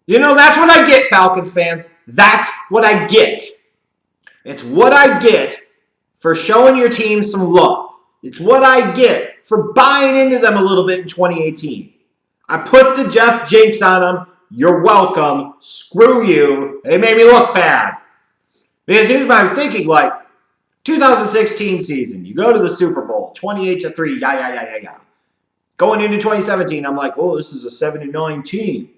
That's what I get, Falcons fans. That's what I get. It's what I get for showing your team some love. It's what I get for buying into them a little bit in 2018. I put the Jeff Jinx on them. You're welcome. Screw you. They made me look bad. Because here's my thinking, 2016 season, you go to the Super Bowl, 28-3, yeah. Going into 2017, I'm like, oh, this is a 7-9 team.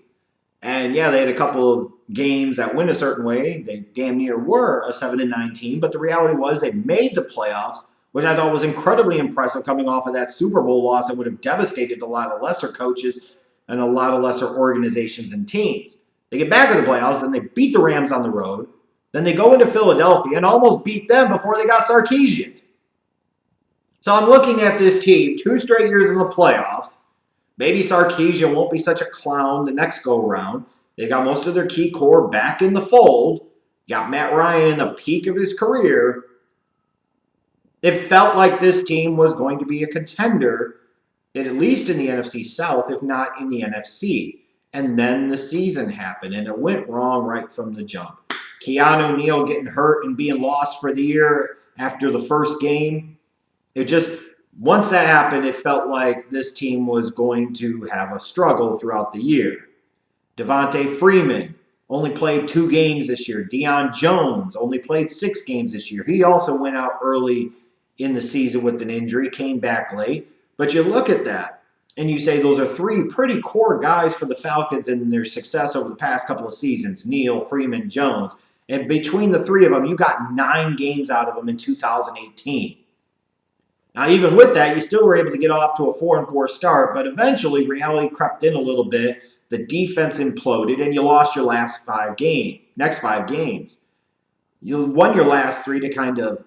And yeah, they had a couple of games that went a certain way. They damn near were a 7-9 team, but the reality was they made the playoffs, which I thought was incredibly impressive coming off of that Super Bowl loss that would have devastated a lot of lesser coaches and a lot of lesser organizations and teams. They get back to the playoffs, and they beat the Rams on the road. Then they go into Philadelphia and almost beat them before they got Sarkisian'd. So I'm looking at this team, 2 straight years in the playoffs. Maybe Sarkisian won't be such a clown the next go-around. They got most of their key core back in the fold. Got Matt Ryan in the peak of his career. It felt like this team was going to be a contender, at least in the NFC South, if not in the NFC. And then the season happened, and it went wrong right from the jump. Keanu Neal getting hurt and being lost for the year after the first game. Once that happened, it felt like this team was going to have a struggle throughout the year. Devontae Freeman only played 2 games this year. Deion Jones only played 6 games this year. He also went out early in the season with an injury, came back late. But you look at that, and you say those are 3 pretty core guys for the Falcons in their success over the past couple of seasons, Neal, Freeman, Jones. And between the 3 of them, you got 9 games out of them in 2018. Now, even with that, you still were able to get off to a 4-4 start, but eventually reality crept in a little bit. The defense imploded, and you lost your next 5 games. You won your last 3 to kind of,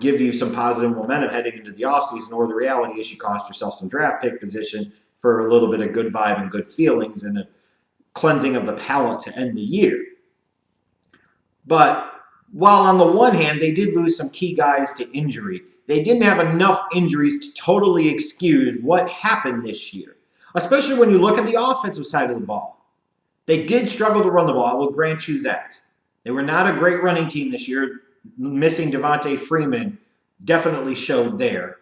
give you some positive momentum heading into the offseason, or the reality is you cost yourself some draft pick position for a little bit of good vibe and good feelings and a cleansing of the palate to end the year. But while on the one hand, they did lose some key guys to injury, they didn't have enough injuries to totally excuse what happened this year, especially when you look at the offensive side of the ball. They did struggle to run the ball, I will grant you that. They were not a great running team this year. Missing Devontae Freeman definitely showed there.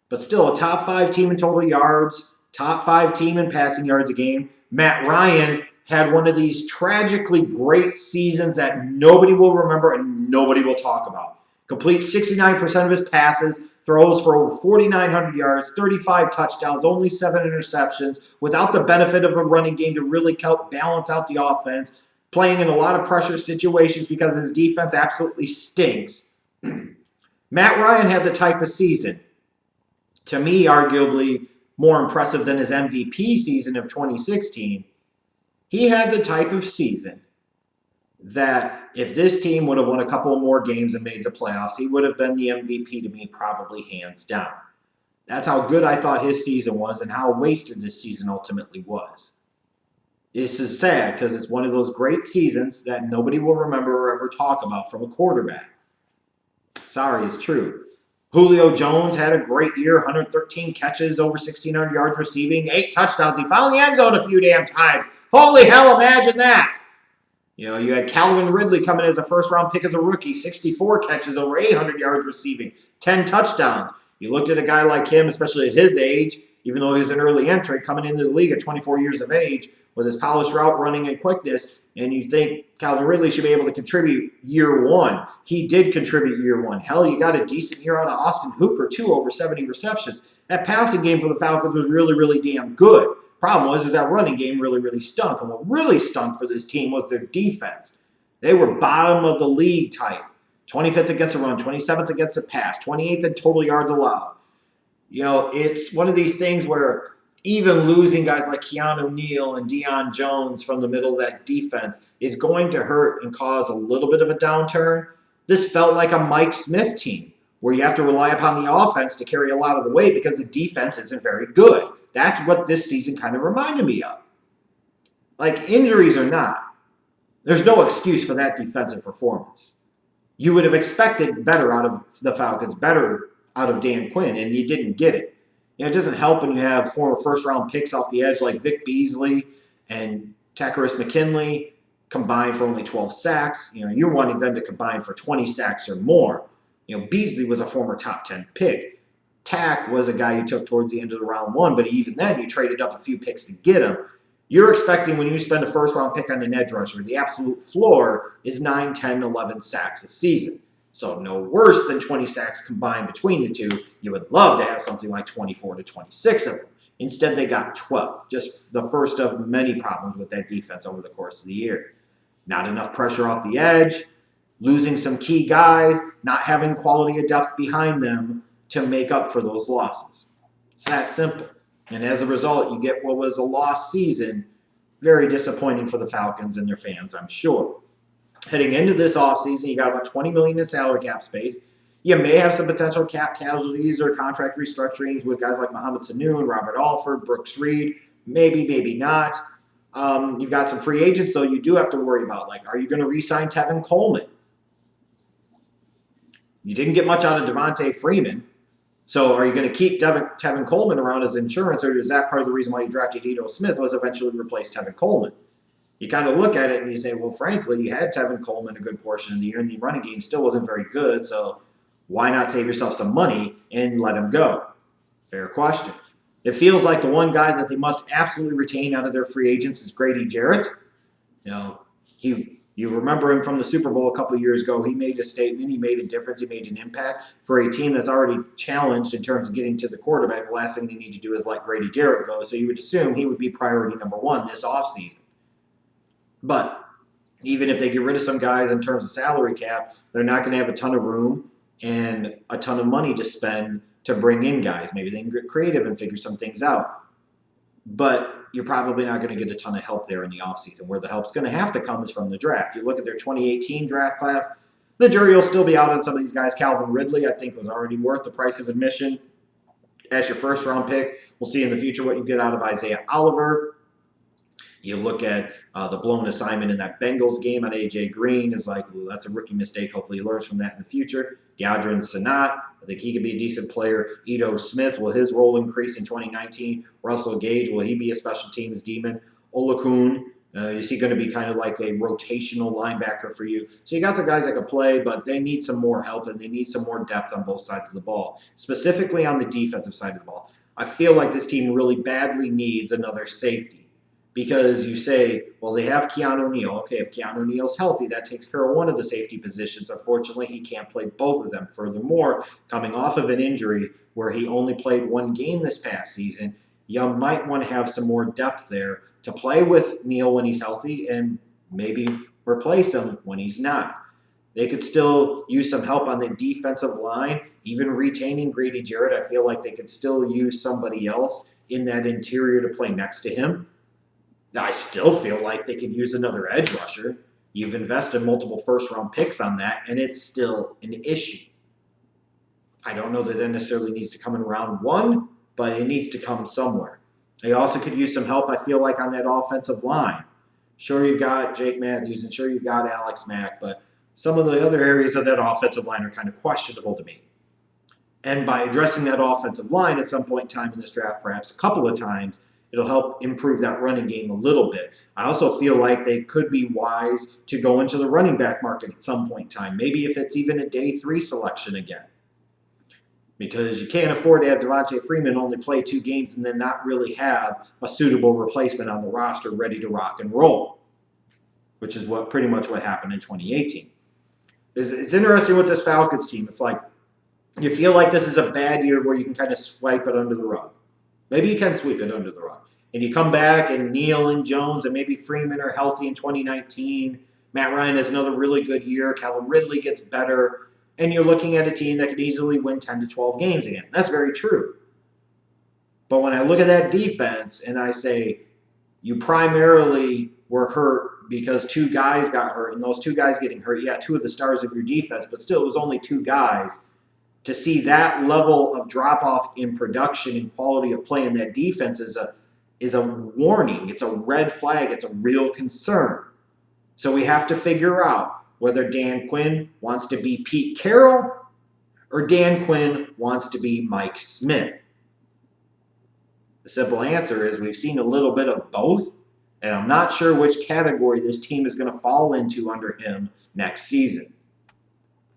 But still, a top 5 team in total yards, top 5 team in passing yards a game. Matt Ryan had one of these tragically great seasons that nobody will remember and nobody will talk about. Complete 69% of his passes, throws for over 4,900 yards, 35 touchdowns, only 7 interceptions, without the benefit of a running game to really help balance out the offense, playing in a lot of pressure situations because his defense absolutely stinks. Matt Ryan had the type of season, to me, arguably more impressive than his MVP season of 2016. He had the type of season that if this team would have won a couple more games and made the playoffs, he would have been the MVP to me, probably hands down. That's how good I thought his season was and how wasted this season ultimately was. This is sad because it's one of those great seasons that nobody will remember or ever talk about from a quarterback. Sorry, it's true. Julio Jones had a great year, 113 catches, over 1,600 yards receiving, 8 touchdowns. He found the end zone a few damn times. Holy hell, imagine that. You had Calvin Ridley coming as a first-round pick as a rookie, 64 catches, over 800 yards receiving, 10 touchdowns. You looked at a guy like him, especially at his age, even though he's an early entry, coming into the league at 24 years of age, with his polished route running and quickness, and you think Calvin Ridley should be able to contribute year 1. He did contribute year 1. Hell, you got a decent year out of Austin Hooper, too, over 70 receptions. That passing game for the Falcons was really, really damn good. Problem was that running game really, really stunk. And what really stunk for this team was their defense. They were bottom of the league type. 25th against the run, 27th against the pass, 28th in total yards allowed. It's one of these things where even losing guys like Keanu Neal and Deion Jones from the middle of that defense is going to hurt and cause a little bit of a downturn. This felt like a Mike Smith team where you have to rely upon the offense to carry a lot of the weight because the defense isn't very good. That's what this season kind of reminded me of. Like, injuries or not, there's no excuse for that defensive performance. You would have expected better out of the Falcons, better out of Dan Quinn, and you didn't get it. It doesn't help when you have former first-round picks off the edge like Vic Beasley and Takaris McKinley combined for only 12 sacks. You're wanting them to combine for 20 sacks or more. Beasley was a former top 10 pick. Tack was a guy you took towards the end of the round one, but even then you traded up a few picks to get him. You're expecting when you spend a first-round pick on an edge rusher, the absolute floor is 9, 10, 11 sacks a season. So no worse than 20 sacks combined between the two. You would love to have something like 24 to 26 of them. Instead, they got 12. Just the first of many problems with that defense over the course of the year. Not enough pressure off the edge, losing some key guys, not having quality of depth behind them to make up for those losses. It's that simple. And as a result, you get what was a lost season. Very disappointing for the Falcons and their fans, I'm sure. Heading into this offseason, you got about $20 million in salary cap space. You may have some potential cap casualties or contract restructurings with guys like Mohamed Sanu, Robert Alford, Brooks Reed. Maybe, maybe not. You've got some free agents, though, you do have to worry about. Like, are you going to re-sign Tevin Coleman? You didn't get much out of Devontae Freeman. So are you going to keep Tevin Coleman around as insurance, or is that part of the reason why you drafted Ito Smith was eventually to replace Tevin Coleman? You kind of look at it and you say, well, frankly, you had Tevin Coleman a good portion of the year, and the running game still wasn't very good, so why not save yourself some money and let him go? Fair question. It feels like the one guy that they must absolutely retain out of their free agents is Grady Jarrett. You remember him from the Super Bowl a couple of years ago. He made a statement. He made a difference. He made an impact for a team that's already challenged in terms of getting to the quarterback. The last thing they need to do is let Grady Jarrett go. So you would assume he would be priority number one this offseason. But even if they get rid of some guys in terms of salary cap, they're not going to have a ton of room and a ton of money to spend to bring in guys. Maybe they can get creative and figure some things out. But you're probably not going to get a ton of help there in the offseason. Where the help's going to have to come is from the draft. You look at their 2018 draft class, the jury will still be out on some of these guys. Calvin Ridley, I think, was already worth the price of admission as your first-round pick. We'll see in the future what you get out of Isaiah Oliver. You look at the blown assignment in that Bengals game on A.J. Green is like, well, that's a rookie mistake. Hopefully he learns from that in the future. DeAndre Sanat, I think he could be a decent player. Ito Smith, will his role increase in 2019? Russell Gage, will he be a special teams demon? Olakun, is he going to be kind of like a rotational linebacker for you? So you got some guys that can play, but they need some more help and they need some more depth on both sides of the ball, specifically on the defensive side of the ball. I feel like this team really badly needs another safety. Because you say, well, they have Keanu Neal. Okay, if Keanu Neal's healthy, that takes care of one of the safety positions. Unfortunately, he can't play both of them. Furthermore, coming off of an injury where he only played one game this past season, you might want to have some more depth there to play with Neal when he's healthy and maybe replace him when he's not. They could still use some help on the defensive line, even retaining Grady Jarrett. I feel like they could still use somebody else in that interior to play next to him. I still feel like they could use another edge rusher. You've invested multiple first-round picks on that, and it's still an issue. I don't know that it necessarily needs to come in round one, but it needs to come somewhere. They also could use some help, I feel like, on that offensive line. Sure, you've got Jake Matthews, and sure, you've got Alex Mack, but some of the other areas of that offensive line are kind of questionable to me. And by addressing that offensive line at some point in time in this draft, perhaps a couple of times, it'll help improve that running game a little bit. I also feel like they could be wise to go into the running back market at some point in time. Maybe if it's even a day 3 selection again. Because you can't afford to have Devontae Freeman only play 2 games and then not really have a suitable replacement on the roster ready to rock and roll. Which is pretty much what happened in 2018. It's interesting with this Falcons team. It's like you feel like this is a bad year where you can kind of swipe it under the rug. Maybe you can sweep it under the rug. And you come back and Neal and Jones and maybe Freeman are healthy in 2019. Matt Ryan has another really good year. Calvin Ridley gets better. And you're looking at a team that could easily win 10 to 12 games again. That's very true. But when I look at that defense and I say, you primarily were hurt because 2 guys got hurt. And those 2 guys getting hurt, yeah, 2 of the stars of your defense. But still, it was only 2 guys. To see that level of drop-off in production and quality of play in that defense is a warning. It's a red flag. It's a real concern. So we have to figure out whether Dan Quinn wants to be Pete Carroll or Dan Quinn wants to be Mike Smith. The simple answer is we've seen a little bit of both, And I'm not sure which category this team is going to fall into under him next season.